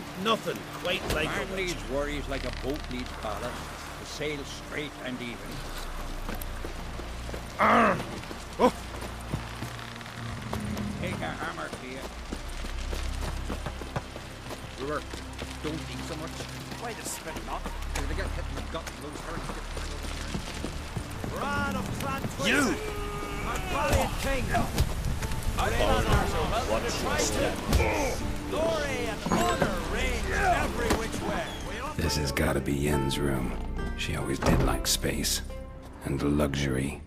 ain't nothing quite like Man a needs worries like a boat needs ballast. To sail straight and even. Arr! Oh! Take a hammer to you. Brewer, don't eat so much. Why the spit not? You're gonna get hit in the gut and lose heart. Rod of Clan You! Our valiant king! Watch your step. Glory and honor reign every which way. This has gotta be Yen's room. She always did like space. And luxury.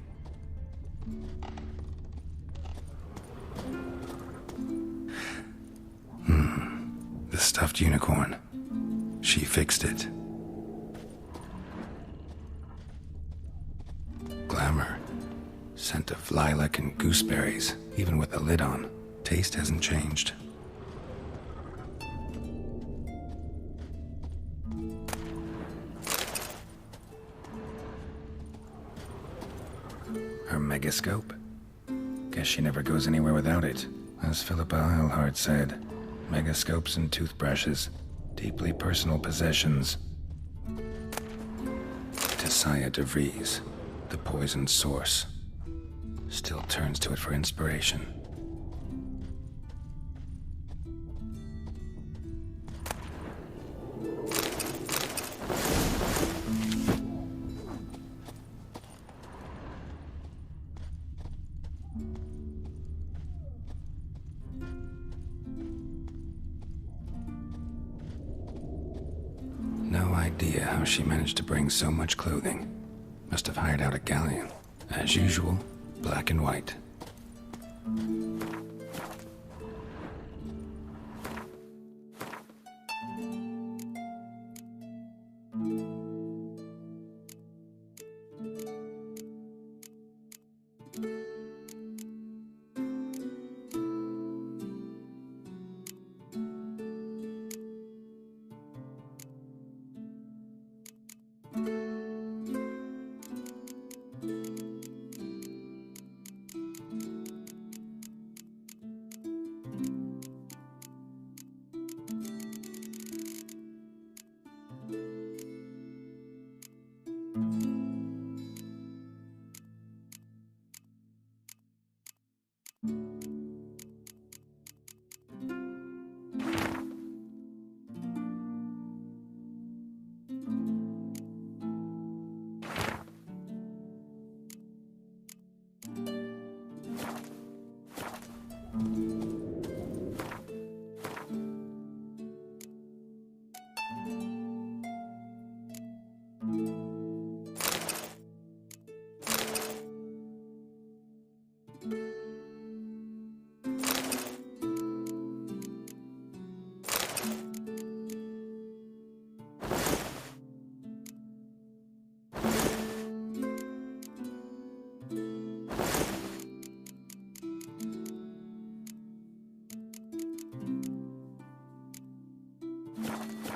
The stuffed unicorn. She fixed it. Glamour. Scent of lilac and gooseberries, even with the lid on. Taste hasn't changed. Her megascope? Guess she never goes anywhere without it. As Philippa Eilhart said, megascopes and toothbrushes, deeply personal possessions. Tessia de Vries, the poisoned source, still turns to it for inspiration. No idea how she managed to bring so much clothing. Must have hired out a galleon. As usual, black and white.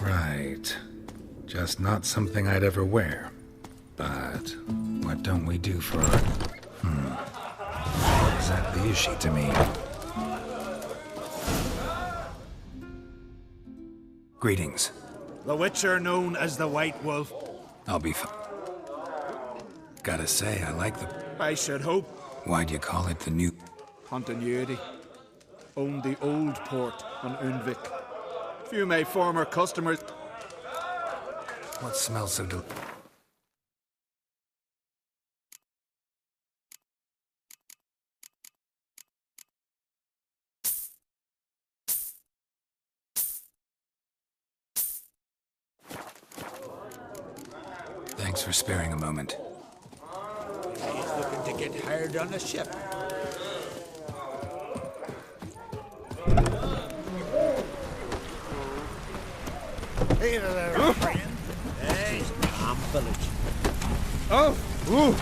Right. Just not something I'd ever wear. But what don't we do for our... Exactly is she to me? Greetings. The Witcher known as the White Wolf. I'll be Gotta say, I like the... I should hope. Why'd you call it the new... Continuity. Owned the old port on Unvik. Few my former customers... What smells so del... Thanks for sparing a moment. He's looking to get hired on a ship. Hey there, friend. Hey, I'm village. Oh! Ooh!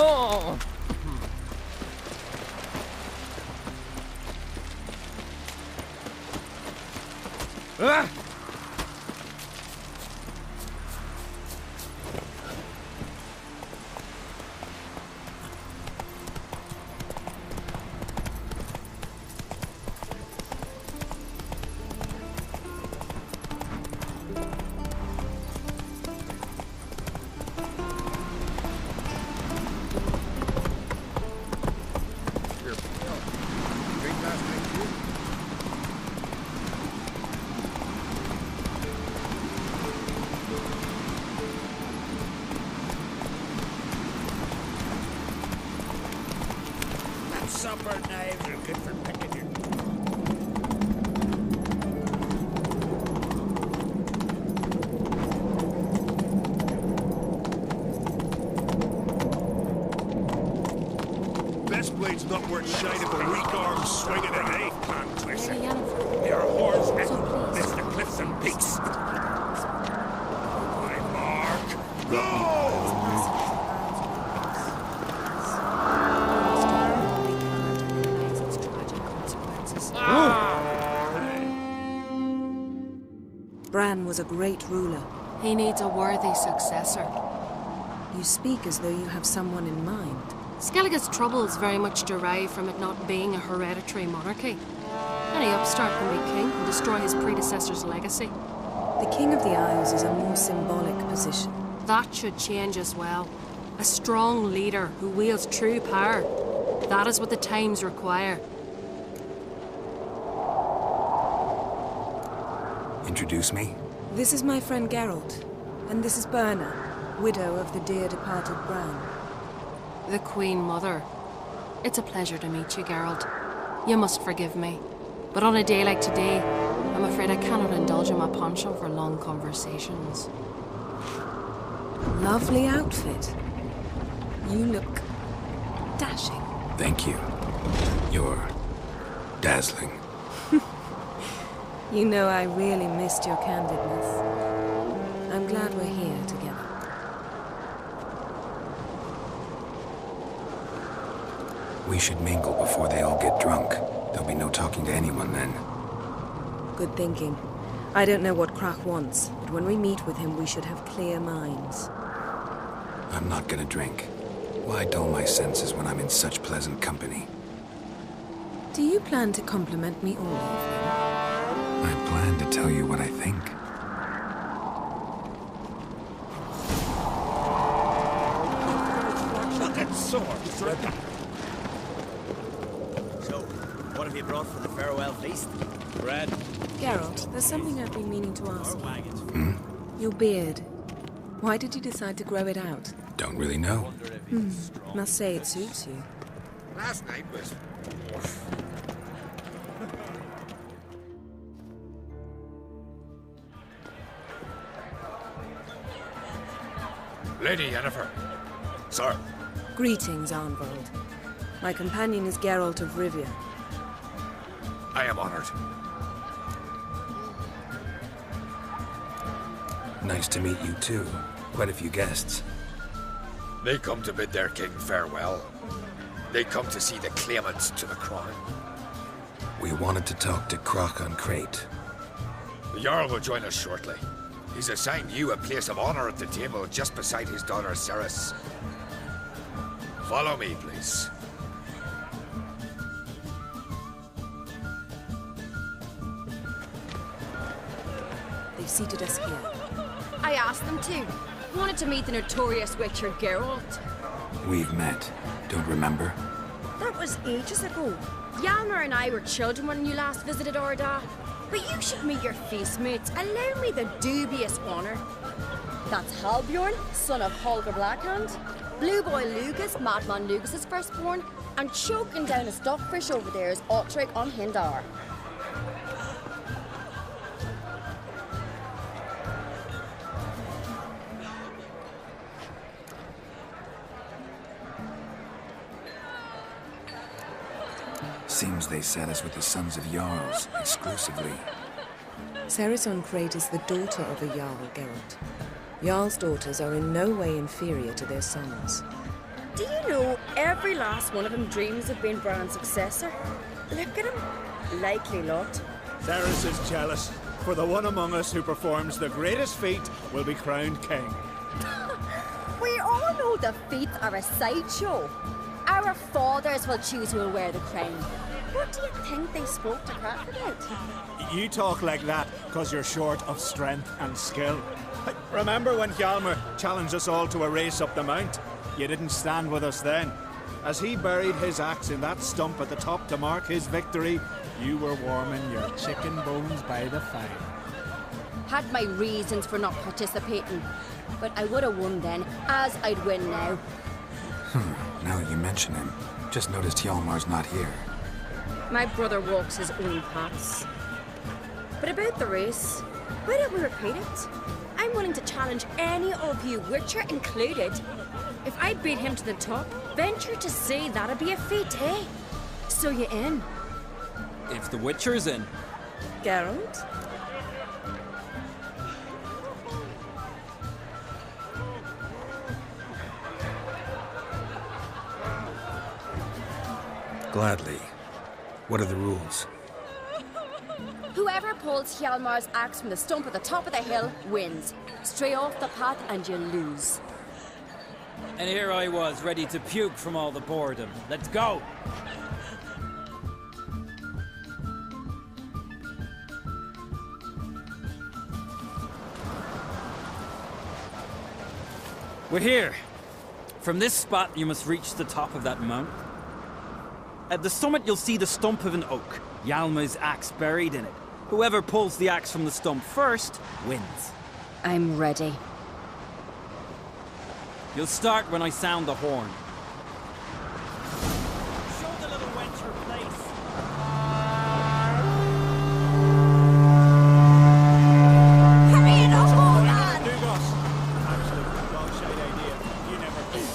Oh! Ah! Supper knives are good for picking. Best blade's not worth shite if a weak arm swinging an eight can't twist it. Yennefer. They are horns, So please. it's the cliffs and peaks. My mark, go! Bran was a great ruler. He needs a worthy successor. You speak as though you have someone in mind. Skellige's troubles very much derive from it not being a hereditary monarchy. Any upstart can be king and destroy his predecessor's legacy. The King of the Isles is a more symbolic position. That should change as well. A strong leader who wields true power. That is what the times require. Introduce me? This is my friend Geralt, and this is Birna, widow of the dear departed Bran. The Queen Mother. It's a pleasure to meet you, Geralt. You must forgive me. But on a day like today, I'm afraid I cannot indulge in my penchant for long conversations. Lovely outfit. You look dashing. Thank you. You're dazzling. You know I really missed your candidness. I'm glad we're here together. We should mingle before they all get drunk. There'll be no talking to anyone then. Good thinking. I don't know what Krach wants, but when we meet with him, we should have clear minds. I'm not gonna drink. Why dull my senses when I'm in such pleasant company? Do you plan to compliment me all evening? I plan to tell you what I think. Fucking sword! So, what have you brought for the farewell feast? Bread. Geralt, there's something I've been meaning to Or ask you. wagons. Your beard. Why did you decide to grow it out? Don't really know. Must say it suits you. Last night was... Lady Yennefer. Sir. Greetings, Arnvold. My companion is Geralt of Rivia. I am honored. Nice to meet you too. Quite a few guests. They come to bid their king farewell. They come to see the claimants to the crown. We wanted to talk to Krach on Crate. The Jarl will join us shortly. He's assigned you a place of honor at the table just beside his daughter Ceres. Follow me, please. They've seated us here. I asked them to. Wanted to meet the notorious Witcher Geralt. We've met. Don't remember? That was ages ago. Hjalmar and I were children when you last visited Orda. But you should meet your feast mates. Allow me the dubious honor. That's Halbjorn, son of Holger Blackhand. Blue Boy Lucas, Madman Lucas's firstborn. And choking down a stockfish over there is Otric on Hindar. Seems they set us with the sons of Jarls, exclusively. Ceres on Crate is the daughter of a Jarl, Geralt. Jarl's daughters are in no way inferior to their sons. Do you know every last one of them dreams of being Bran's successor? Look at him. Likely lot. Ceres is jealous, for the one among us who performs the greatest feat will be crowned king. We all know the feats are a sideshow. Our fathers will choose who will wear the crown. What do you think they spoke to Crack about? You talk like that because you're short of strength and skill. Remember when Hjalmar challenged us all to a race up the mount? You didn't stand with us then. As he buried his axe in that stump at the top to mark his victory, you were warming your chicken bones by the fire. Had my reasons for not participating, but I would have won then, as I'd win now. Now that you mention him, just noticed Hjalmar's not here. My brother walks his own paths. But about the race, why don't we repeat it? I'm willing to challenge any of you, Witcher included. If I beat him to the top, venture to say that'd be a feat, eh? So you in? If the Witcher's in. Geralt? Gladly. What are the rules? Whoever pulls Hjalmar's axe from the stump at the top of the hill wins. Stray off the path and you lose. And here I was, ready to puke from all the boredom. Let's go! We're here. From this spot, you must reach the top of that mount. At the summit, you'll see the stump of an oak. Hjalmar's axe buried in it. Whoever pulls the axe from the stump first wins. I'm ready. You'll start when I sound the horn. Show the little wench her place. Hurry it up, old man! Lugos! Absolute dog-shite idea. You never did.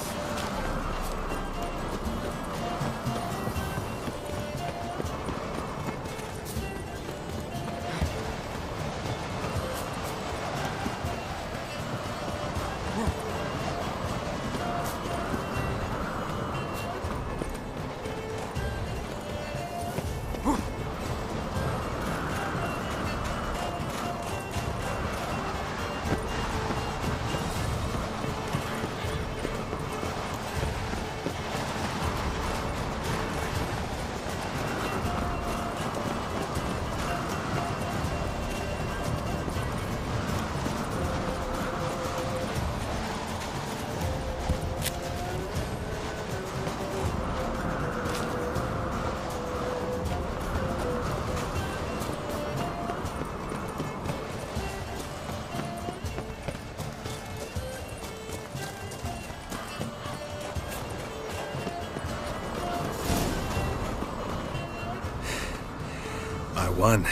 I won,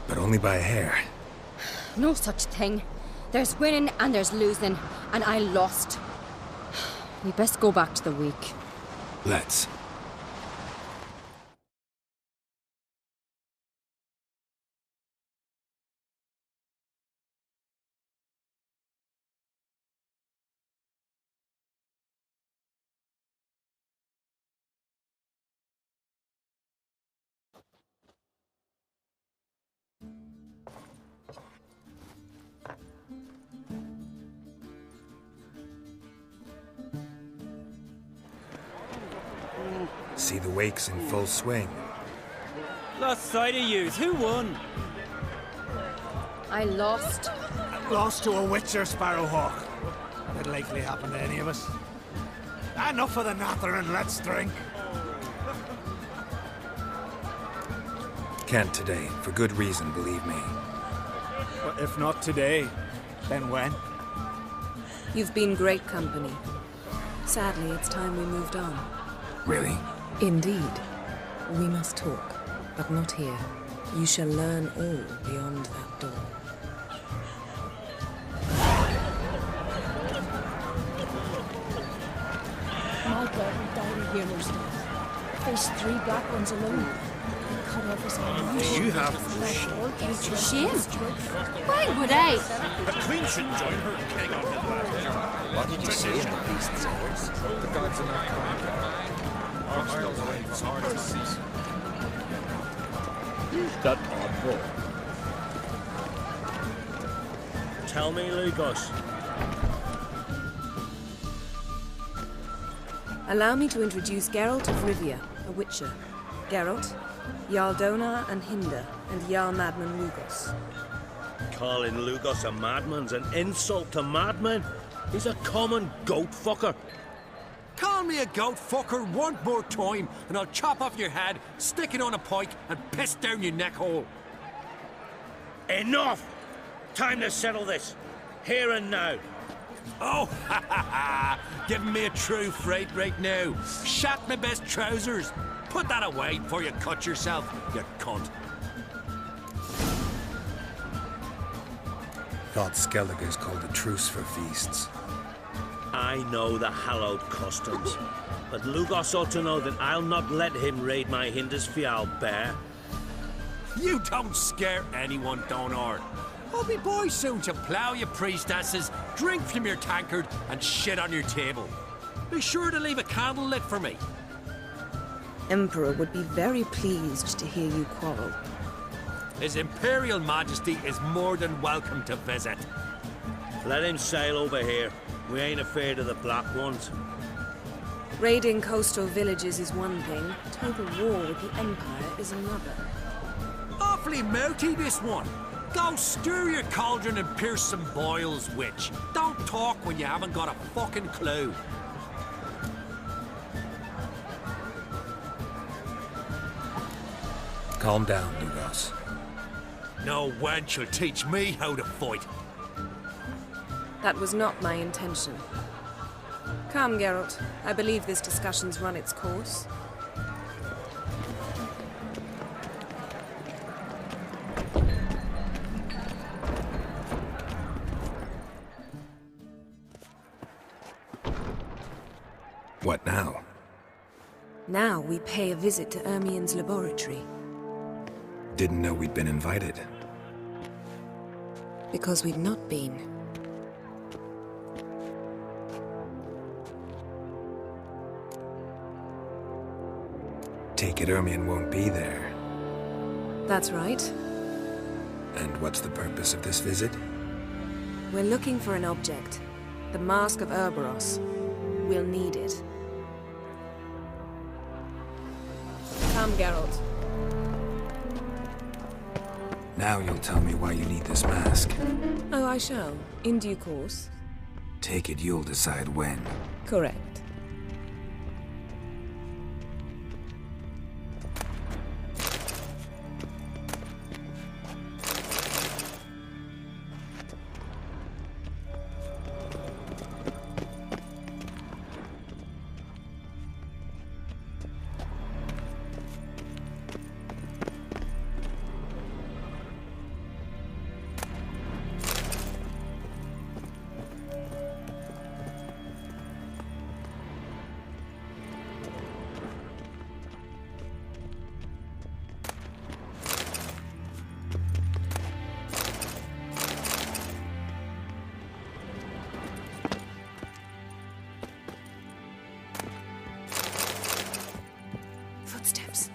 but only by a hair. No such thing. There's winning and there's losing, and I lost. We best go back to the week. Let's. See the wakes in full swing. Lost sight of yous. Who won? I lost. Lost to a Witcher, Sparrowhawk. That'd likely happen to any of us. Enough of the nattering, let's drink. Can't today, for good reason, believe me. But if not today, then when? You've been great company. Sadly, it's time we moved on. Really? Indeed. We must talk, but not here. You shall learn all beyond that door. My God, we died of Hjalmar's death. Faced 3 black ones alone. You have Shame? Why would I? the Queen should join her king on his last. What did you say in the beast's words? The gods are not coming. Our isles are hard to cease. Who's that odd boy? Tell me, Lugos. Allow me to introduce Geralt of Rivia, a witcher. Geralt, Jarl Donar and Hinder, and Jarl Madman Lugos. Calling Lugos a madman's an insult to madmen. He's a common goat fucker. Call me a goat fucker one more time, and I'll chop off your head, stick it on a pike, and piss down your neck hole. Enough! Time to settle this. Here and now. Oh, ha ha ha! Giving me a true fright right now. Shat my best trousers. Put that away before you cut yourself, you cunt. Thought Skellige's called a truce for feasts. I know the hallowed customs, but Lugos ought to know that I'll not let him raid my Hindisfial bear. You don't scare anyone, Donar. I'll be boys soon to plough your priestesses, drink from your tankard, and shit on your table. Be sure to leave a candle lit for me. Emperor would be very pleased to hear you quarrel. His Imperial Majesty is more than welcome to visit. Let him sail over here. We ain't afraid of the Black Ones. Raiding coastal villages is one thing, total war with the Empire is another. Awfully mouthy, this one. Go stir your cauldron and pierce some boils, witch. Don't talk when you haven't got a fucking clue. Calm down, Lugos. No wench will teach me how to fight. That was not my intention. Come, Geralt. I believe this discussion's run its course. What now? Now we pay a visit to Ermien's laboratory. Didn't know we'd been invited. Because we've not been. Take it Ermien won't be there. That's right. And what's the purpose of this visit? We're looking for an object. The Mask of Urboros. We'll need it. Come, Geralt. Now you'll tell me why you need this mask. Oh, I shall. In due course. Take it you'll decide when. Correct. Footsteps.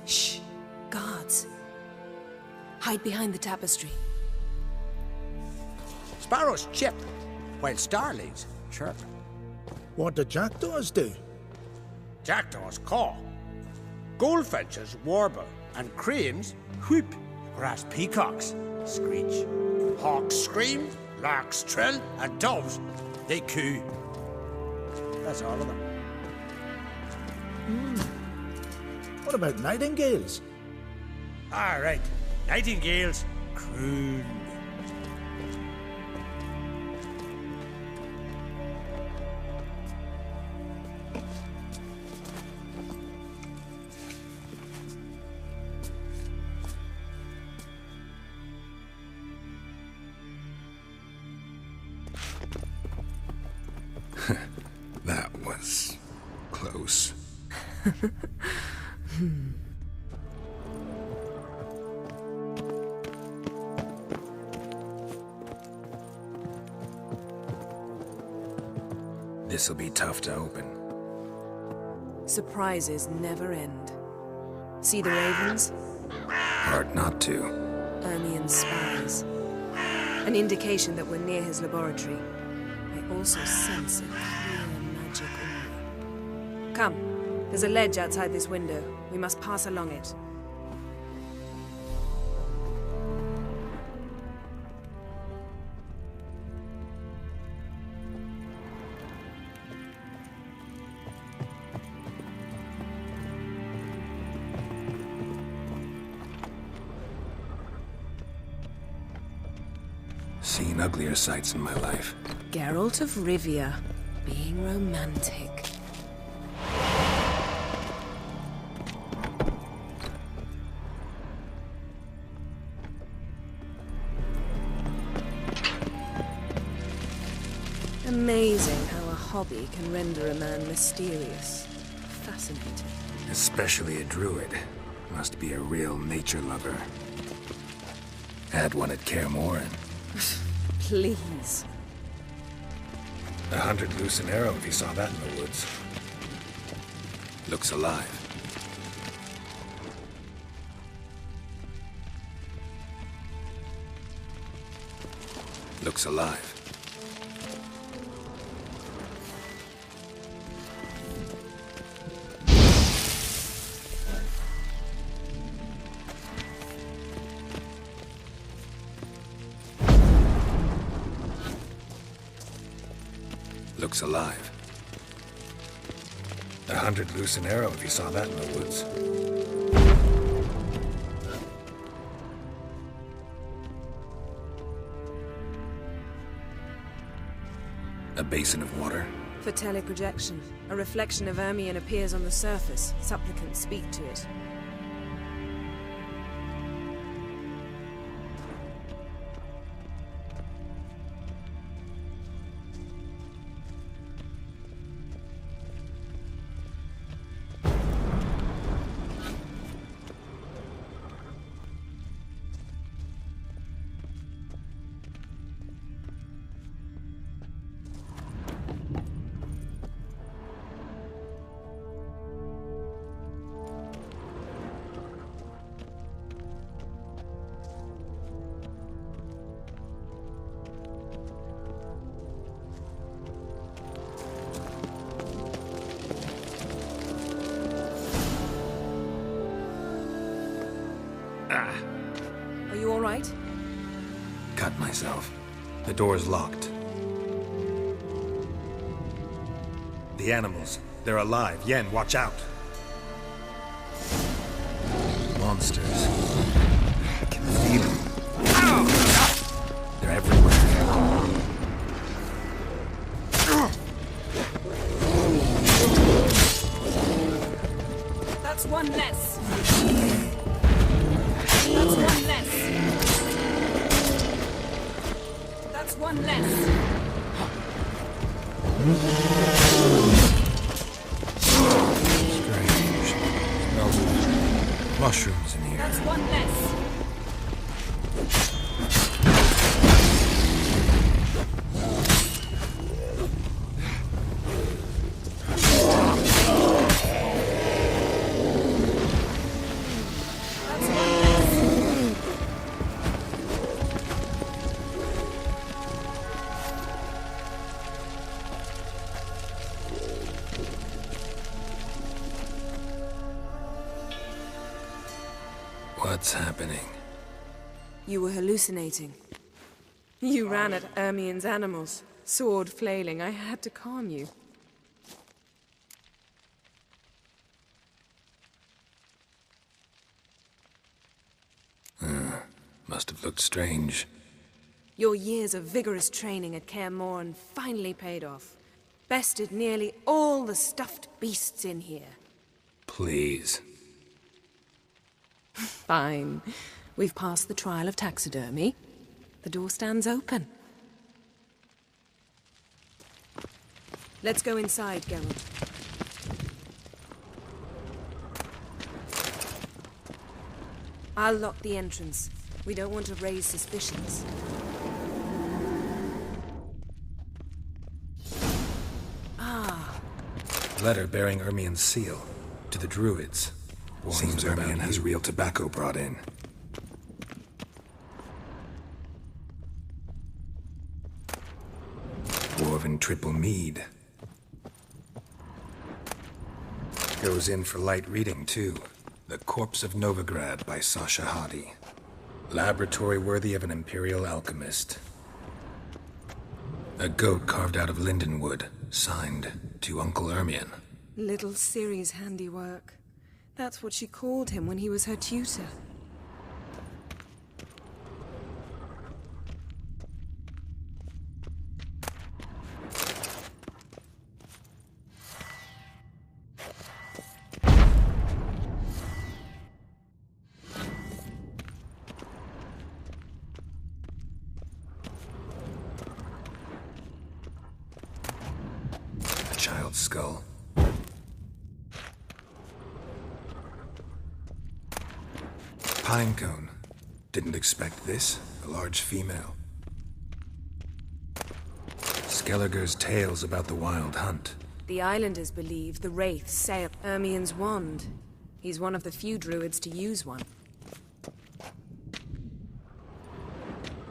Shh. Guards. Hide behind the tapestry. Sparrows chip, while starlings chirp. What do jackdaws do? Jackdaws caw. Goldfinches warble, and cranes whoop, whereas peacocks screech. Hawks scream, larks trill, and doves, they coo. That's all of them. What about nightingales? All right, nightingales croon. This'll be tough to open. Surprises never end. See the ravens? Hard not to. Ermien's spies. An indication that we're near his laboratory. I also sense a clear magic aura. Come, there's a ledge outside this window. We must pass along it. Seen uglier sights in my life. Geralt of Rivia, being romantic. Amazing how a hobby can render a man mysterious. Fascinating. Especially a druid. Must be a real nature lover. Had one at Kaer Morhen. Please. 100 loose an arrow if you saw that in the woods. Looks alive. Looks alive. Looks alive. 100 loose an arrow if you saw that in the woods. A basin of water. For teleprojection, a reflection of Ermien appears on the surface. Supplicants speak to it. Are you all right? Cut myself. The door's locked. The animals. They're alive. Yen, watch out. Monsters. I can feel them. They're everywhere. That's one less. That's one less. That's one less. Strange. Smells of mushrooms in here. That's one less. What's happening? You were hallucinating. You ran at Ermien's animals, sword flailing. I had to calm you. Must have looked strange. Your years of vigorous training at Kaer Morhen finally paid off. Bested nearly all the stuffed beasts in here. Please. Fine. We've passed the trial of taxidermy. The door stands open. Let's go inside, Geralt. I'll lock the entrance. We don't want to raise suspicions. Letter bearing Ermien's seal. To the Druids. Seems Ermien has real tobacco brought in. Dwarven triple mead. Goes in for light reading, too. The Corpse of Novigrad by Sasha Hadi. Laboratory worthy of an imperial alchemist. A goat carved out of lindenwood, signed to Uncle Ermien. Little Ciri's handiwork. That's what she called him when he was her tutor. Child's skull. Pinecone. Didn't expect this. A large female. Skelliger's tales about the wild hunt. The islanders believe the wraiths sail Ermien's wand. He's one of the few druids to use one.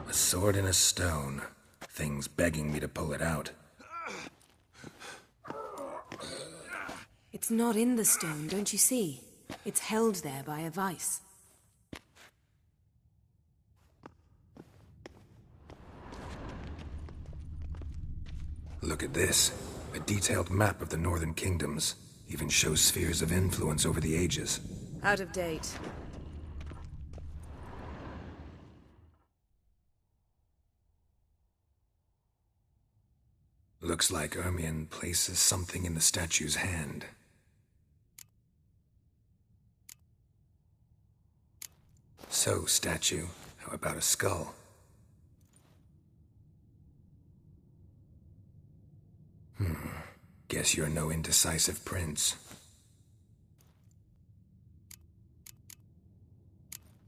A sword in a stone. Thing's begging me to pull it out. It's not in the stone, don't you see? It's held there by a vice. Look at this. A detailed map of the northern kingdoms. Even shows spheres of influence over the ages. Out of date. Looks like Ermien places something in the statue's hand. So, statue, how about a skull? Guess you're no indecisive prince.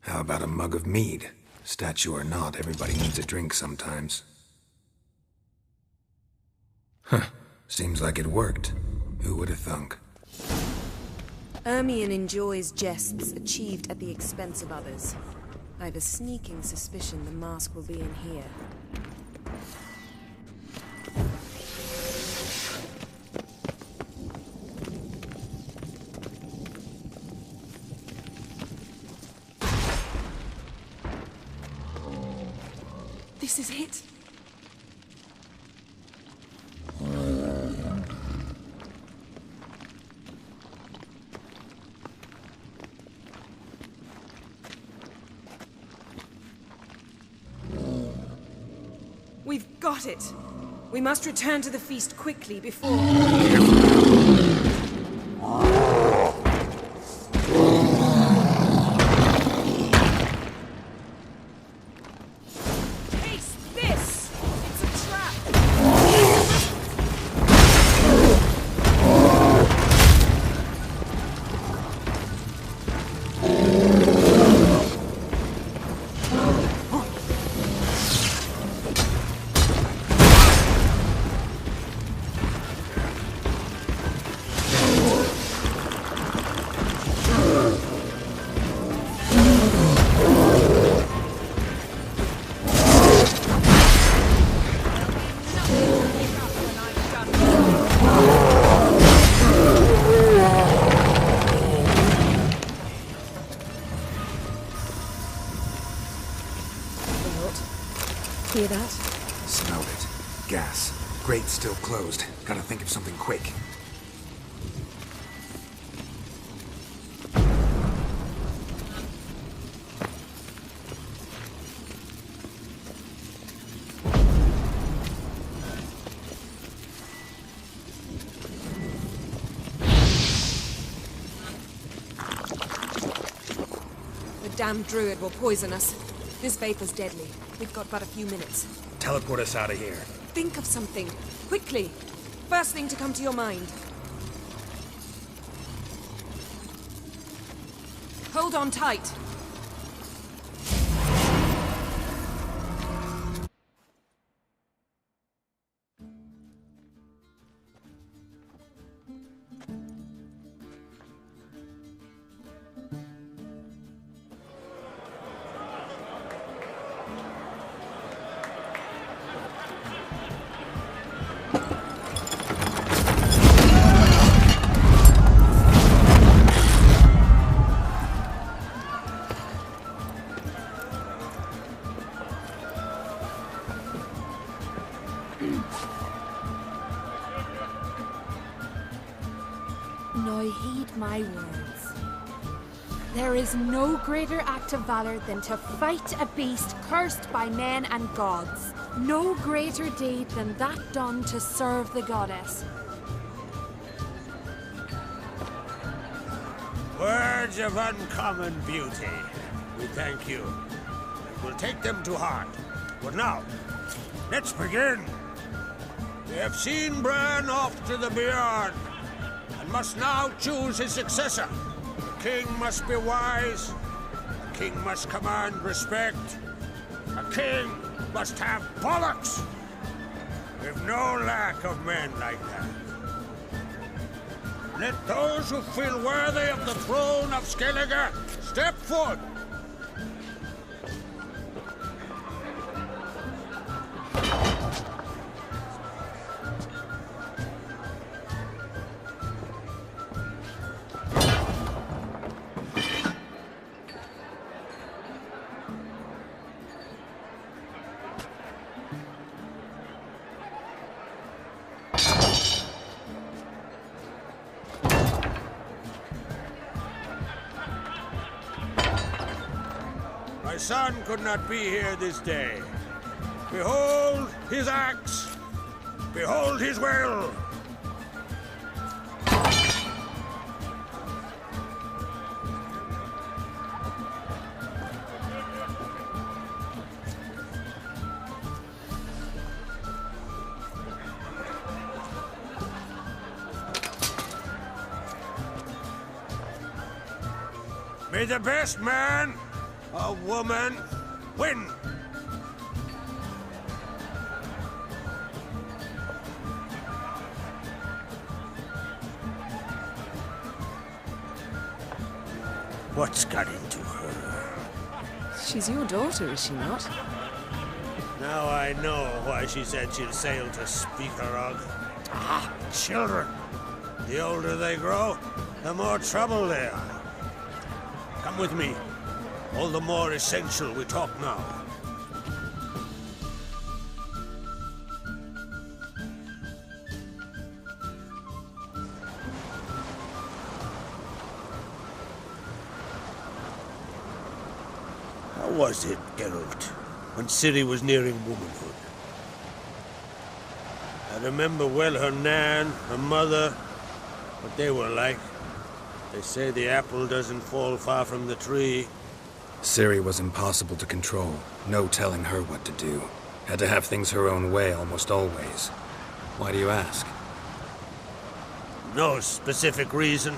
How about a mug of mead? Statue or not, everybody needs a drink sometimes. Huh. Seems like it worked. Who would have thunk? Ermien enjoys jests achieved at the expense of others. I have a sneaking suspicion the mask will be in here. This is it. We've got it. We must return to the feast quickly before... Hear that? Smelled it. Gas. Grate's still closed. Gotta think of something quick. The damned druid will poison us. This vapor's deadly. We've got but a few minutes. Teleport us out of here. Think of something. Quickly. First thing to come to your mind. Hold on tight. my words. There is no greater act of valor than to fight a beast cursed by men and gods. No greater deed than that done to serve the goddess. Words of uncommon beauty. We thank you. We'll take them to heart. But now, let's begin. We have seen Bran off to the Beyond, and must now choose his successor. The king must be wise. A king must command respect. A king must have bollocks. We've no lack of men like that. Let those who feel worthy of the throne of Skellige step forth. My son could not be here this day. Behold his axe. Behold his will. May the best man or woman win. What's got into her? She's your daughter, is she not? Now I know why she said she'll sail to speak her of. Ah, children. The older they grow, the more trouble they are. Come with me. All the more essential we talk now. How was it, Geralt, when Ciri was nearing womanhood? I remember well her nan, her mother, what they were like. They say the apple doesn't fall far from the tree. Ciri was impossible to control. No telling her what to do. Had to have things her own way almost always. Why do you ask? No specific reason.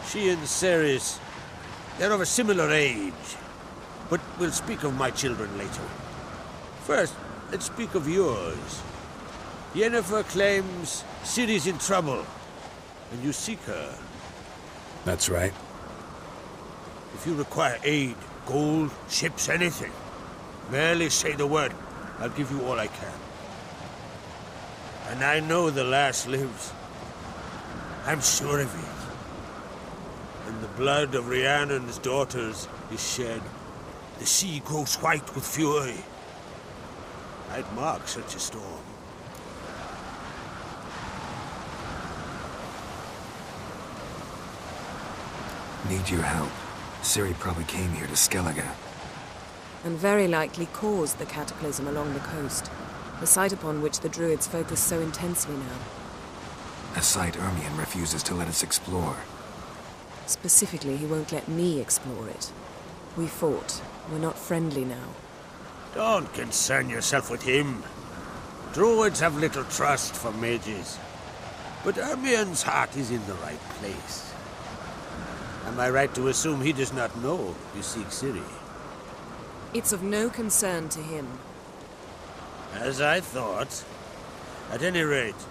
She and Ceres, they're of a similar age. But we'll speak of my children later. First, let's speak of yours. Yennefer claims Ciri's in trouble, and you seek her. That's right. If you require aid, gold, ships, anything, merely say the word. I'll give you all I can. And I know the lass lives. I'm sure of it. When the blood of Rhiannon's daughters is shed, the sea grows white with fury. I'd mark such a storm. Need your help. Ciri probably came here to Skellige. And very likely caused the cataclysm along the coast, the site upon which the Druids focus so intensely now. A site Ermion refuses to let us explore. Specifically, he won't let me explore it. We fought. We're not friendly now. Don't concern yourself with him. Druids have little trust for mages. But Ermion's heart is in the right place. Am I right to assume he does not know you seek Ciri? It's of no concern to him. As I thought. At any rate,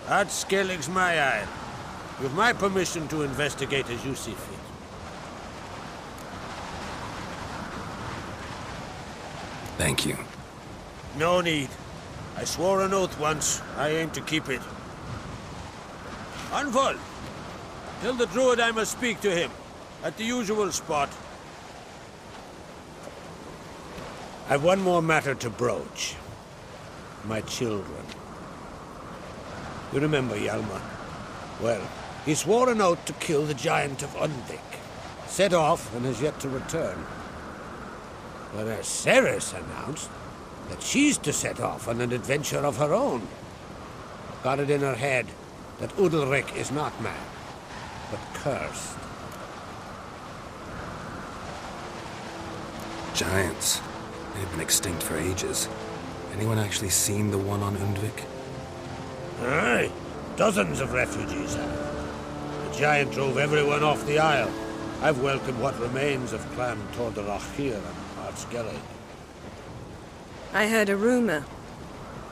Ard Skellig's my isle. With my permission to investigate as you see fit. Thank you. No need. I swore an oath once. I aim to keep it. Anvol! Tell the druid I must speak to him. At the usual spot. I've one more matter to broach. My children. You remember Hjalmar? Well, He swore an oath to kill the giant of Undvik. Set off and has yet to return. Whereas Ceres announced that she's to set off on an adventure of her own. Got it in her head that Udalric is not mad, but cursed. Giants. They've been extinct for ages. Anyone actually seen the one on Undvik? Aye, dozens of refugees have. The giant drove everyone off the isle. I've welcomed what remains of Clan Tordarachir and Ardskellig. I heard a rumor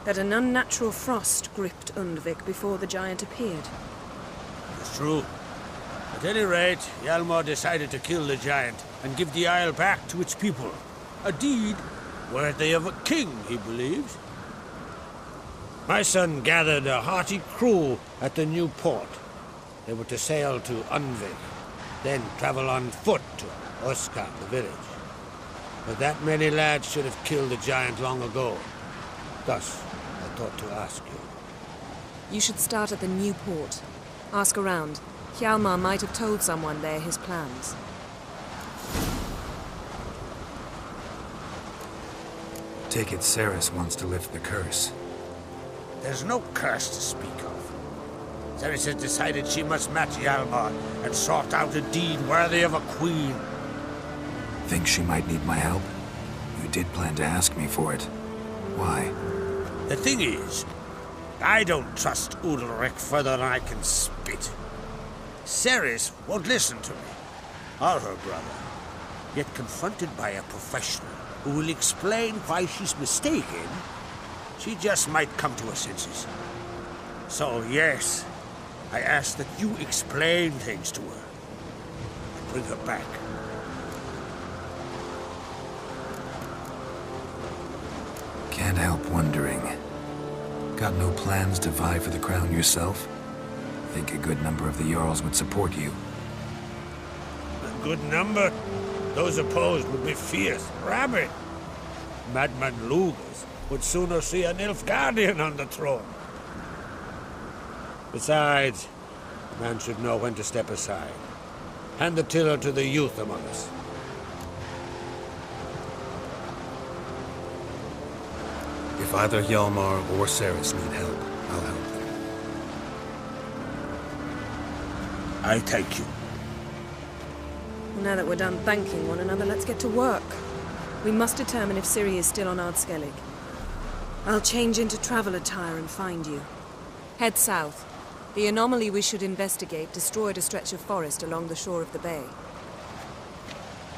that an unnatural frost gripped Undvik before the giant appeared. It's true. At any rate, Hjalmar decided to kill the giant and give the isle back to its people. A deed worthy of a king, he believes. My son gathered a hearty crew at the new port. They were to sail to Undvik, then travel on foot to Oskan, the village. But that many lads should have killed the giant long ago. Thus, I thought to ask you. You should start at the new port. Ask around. Hjalmar might have told someone there his plans. Take it Ceres wants to lift the curse. There's no curse to speak of. Ceres has decided she must match Hjalmar and sought out a deed worthy of a queen. Think she might need my help? You did plan to ask me for it. Why? The thing is, I don't trust Udalric further than I can spit. Ceres won't listen to me, or her brother. Yet confronted by a professional who will explain why she's mistaken, she just might come to her senses. So yes, I ask that you explain things to her and bring her back. Can't help wondering. Got no plans to vie for the crown yourself? Think a good number of the Jarls would support you. A good number? Those opposed would be fierce, rabid. Madman Lugas would sooner see an Nilfgaardian on the throne. Besides, a man should know when to step aside. Hand the tiller to the youth among us. If either Hjalmar or Ceres need help, I'll help them. I thank you. Now that we're done thanking one another, let's get to work. We must determine if Ciri is still on Ardskellig. I'll change into travel attire and find you. Head south. The anomaly we should investigate destroyed a stretch of forest along the shore of the bay.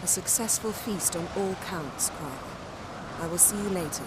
A successful feast on all counts, Krog. I will see you later.